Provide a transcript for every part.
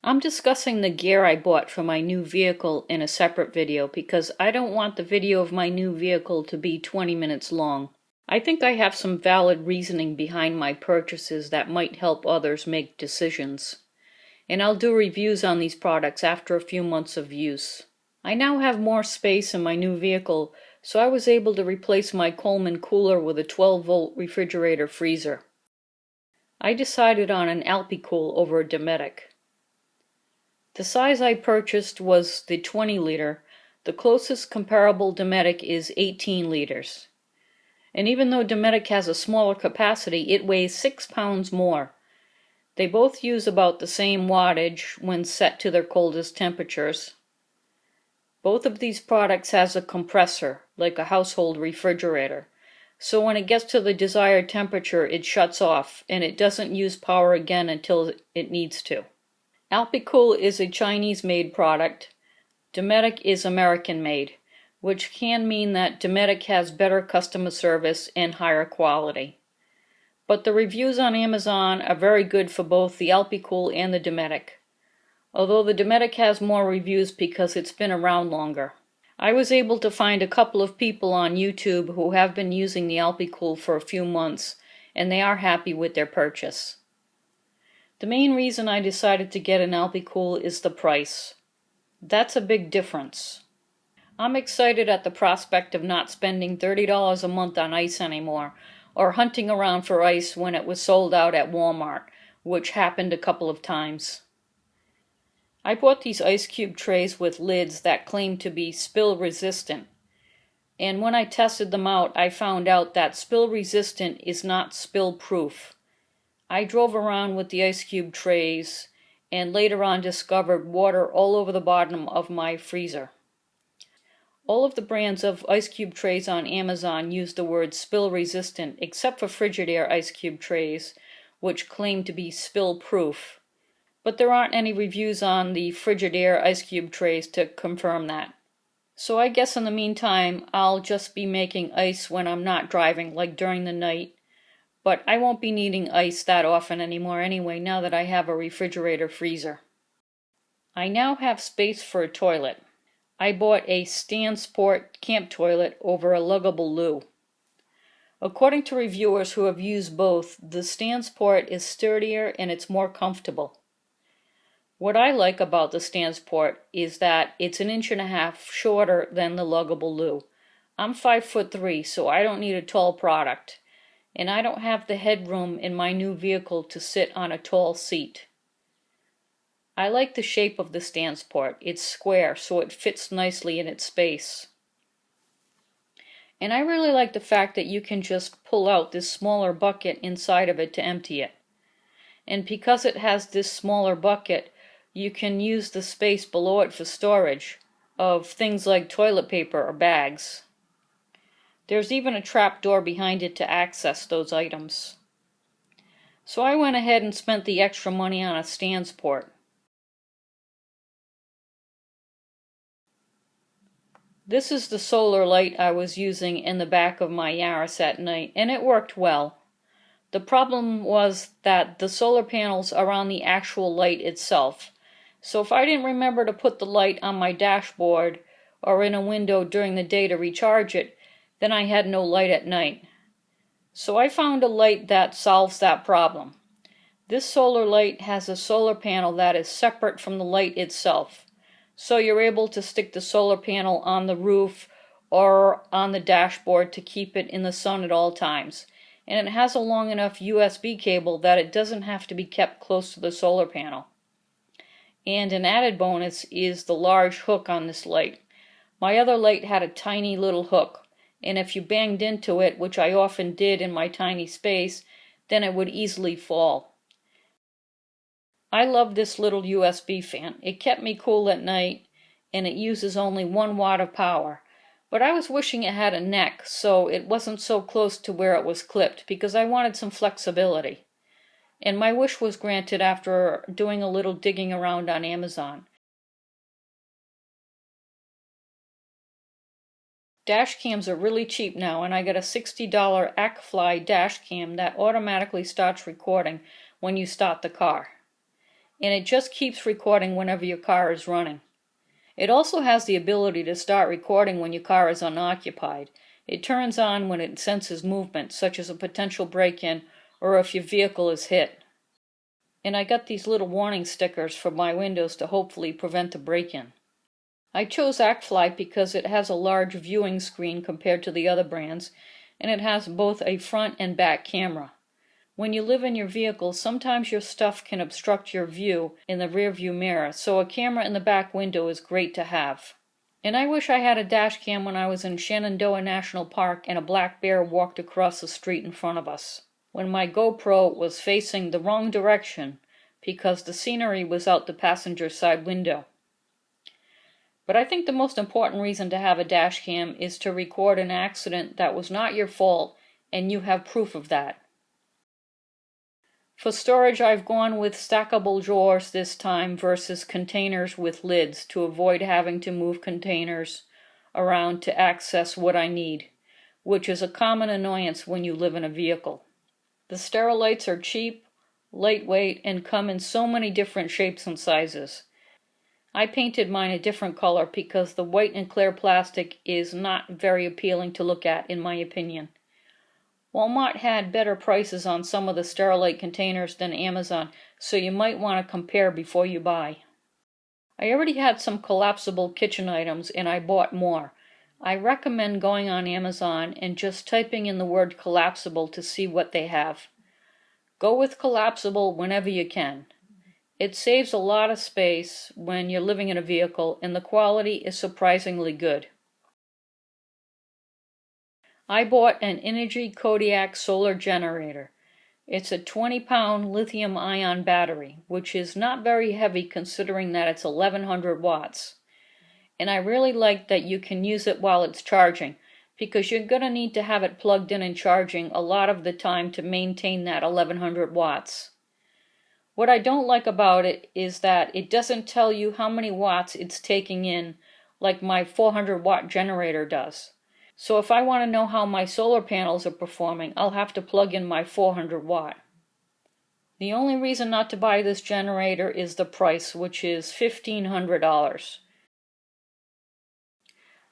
I'm discussing the gear I bought for my new vehicle in a separate video because I don't want the video of my new vehicle to be 20 minutes long. I think I have some valid reasoning behind my purchases that might help others make decisions. And I'll do reviews on these products after a few months of use. I now have more space in my new vehicle, so I was able to replace my Coleman cooler with a 12-volt refrigerator freezer. I decided on an Alpicool over a Dometic. The size I purchased was the 20-liter. The closest comparable Dometic is 18 liters. And even though Dometic has a smaller capacity, it weighs 6 pounds more. They both use about the same wattage when set to their coldest temperatures. Both of these products has a compressor, like a household refrigerator. So when it gets to the desired temperature, it shuts off, and it doesn't use power again until it needs to. Alpicool is a Chinese-made product. Dometic is American-made, which can mean that Dometic has better customer service and higher quality. But the reviews on Amazon are very good for both the Alpicool and the Dometic, although the Dometic has more reviews because it's been around longer. I was able to find a couple of people on YouTube who have been using the Alpicool for a few months, and they are happy with their purchase. The main reason I decided to get an Alpicool is the price. That's a big difference. I'm excited at the prospect of not spending $30 a month on ice anymore, or hunting around for ice when it was sold out at Walmart, which happened a couple of times. I bought these ice cube trays with lids that claim to be spill resistant, and when I tested them out, I found out that spill resistant is not spill proof. I drove around with the ice cube trays and later on discovered water all over the bottom of my freezer. All of the brands of ice cube trays on Amazon use the word spill resistant except for Frigidaire ice cube trays, which claim to be spill proof. But there aren't any reviews on the Frigidaire ice cube trays to confirm that. So I guess in the meantime I'll just be making ice when I'm not driving, like during the night. But I won't be needing ice that often anymore anyway, now that I have a refrigerator freezer. I now have space for a toilet. I bought a StanSport camp toilet over a luggable loo. According to reviewers who have used both, the StanSport is sturdier and it's more comfortable. What I like about the StanSport is that it's 1.5 inches shorter than the luggable loo. I'm 5'3", so I don't need a tall product. And I don't have the headroom in my new vehicle to sit on a tall seat. I like the shape of the StanSport. It's square, so it fits nicely in its space. And I really like the fact that you can just pull out this smaller bucket inside of it to empty it. And because it has this smaller bucket, you can use the space below it for storage of things like toilet paper or bags. There's even a trap door behind it to access those items. So I went ahead and spent the extra money on a StanSport. This is the solar light I was using in the back of my Yaris at night, and it worked well. The problem was that the solar panels are on the actual light itself. So if I didn't remember to put the light on my dashboard or in a window during the day to recharge it, then I had no light at night. So I found a light that solves that problem. This solar light has a solar panel that is separate from the light itself. So you're able to stick the solar panel on the roof or on the dashboard to keep it in the sun at all times. And it has a long enough USB cable that it doesn't have to be kept close to the solar panel. And an added bonus is the large hook on this light. My other light had a tiny little hook, and if you banged into it, which I often did in my tiny space, then it would easily fall. I love this little USB fan. It kept me cool at night, and it uses only 1 watt of power. But I was wishing it had a neck, so it wasn't so close to where it was clipped, because I wanted some flexibility. And my wish was granted after doing a little digging around on Amazon. Dash cams are really cheap now, and I got a $60 AcFly dash cam that automatically starts recording when you start the car. and it just keeps recording whenever your car is running. It also has the ability to start recording when your car is unoccupied. It turns on when it senses movement, such as a potential break-in or if your vehicle is hit. And I got these little warning stickers for my windows to hopefully prevent a break-in. I chose ActFly because it has a large viewing screen compared to the other brands, and it has both a front and back camera. When you live in your vehicle, sometimes your stuff can obstruct your view in the rear view mirror, so a camera in the back window is great to have. And I wish I had a dash cam when I was in Shenandoah National Park and a black bear walked across the street in front of us, when my GoPro was facing the wrong direction because the scenery was out the passenger side window. But I think the most important reason to have a dash cam is to record an accident that was not your fault and you have proof of that. For storage, I've gone with stackable drawers this time versus containers with lids to avoid having to move containers around to access what I need, which is a common annoyance when you live in a vehicle. The Sterilites are cheap, lightweight, and come in so many different shapes and sizes. I painted mine a different color because the white and clear plastic is not very appealing to look at, in my opinion. Walmart had better prices on some of the Sterilite containers than Amazon, so you might want to compare before you buy. I already had some collapsible kitchen items and I bought more. I recommend going on Amazon and just typing in the word collapsible to see what they have. Go with collapsible whenever you can. It saves a lot of space when you're living in a vehicle and the quality is surprisingly good. I bought an Energy Kodiak solar generator. It's a 20-pound lithium-ion battery, which is not very heavy considering that it's 1100 watts. And I really like that you can use it while it's charging, because you're going to need to have it plugged in and charging a lot of the time to maintain that 1100 watts. What I don't like about it is that it doesn't tell you how many watts it's taking in like my 400-watt generator does. So if I want to know how my solar panels are performing, I'll have to plug in my 400-watt. The only reason not to buy this generator is the price, which is $1,500.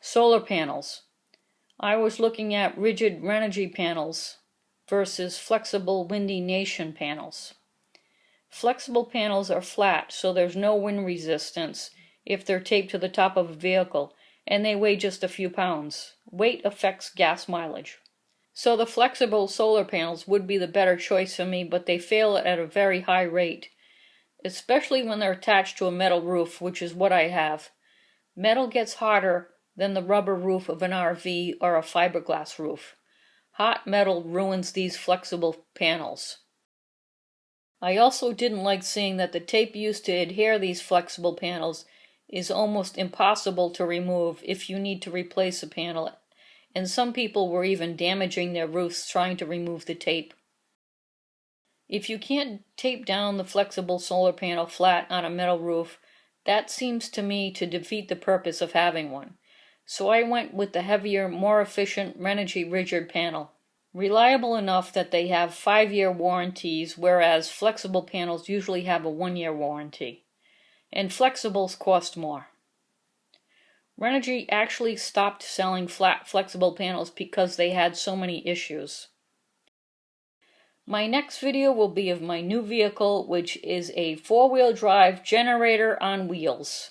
Solar panels. I was looking at rigid Renogy panels versus flexible Windy Nation panels. Flexible panels are flat, so there's no wind resistance if they're taped to the top of a vehicle, and they weigh just a few pounds. Weight affects gas mileage. So the flexible solar panels would be the better choice for me, but they fail at a very high rate, especially when they're attached to a metal roof, which is what I have. Metal gets hotter than the rubber roof of an RV or a fiberglass roof. Hot metal ruins these flexible panels. I also didn't like seeing that the tape used to adhere these flexible panels is almost impossible to remove if you need to replace a panel, and some people were even damaging their roofs trying to remove the tape. If you can't tape down the flexible solar panel flat on a metal roof, that seems to me to defeat the purpose of having one. So I went with the heavier, more efficient Renogy rigid panel. Reliable enough that they have 5-year warranties, whereas flexible panels usually have a 1-year warranty. And flexibles cost more. Renogy actually stopped selling flat flexible panels because they had so many issues. My next video will be of my new vehicle, which is a 4-wheel drive generator on wheels.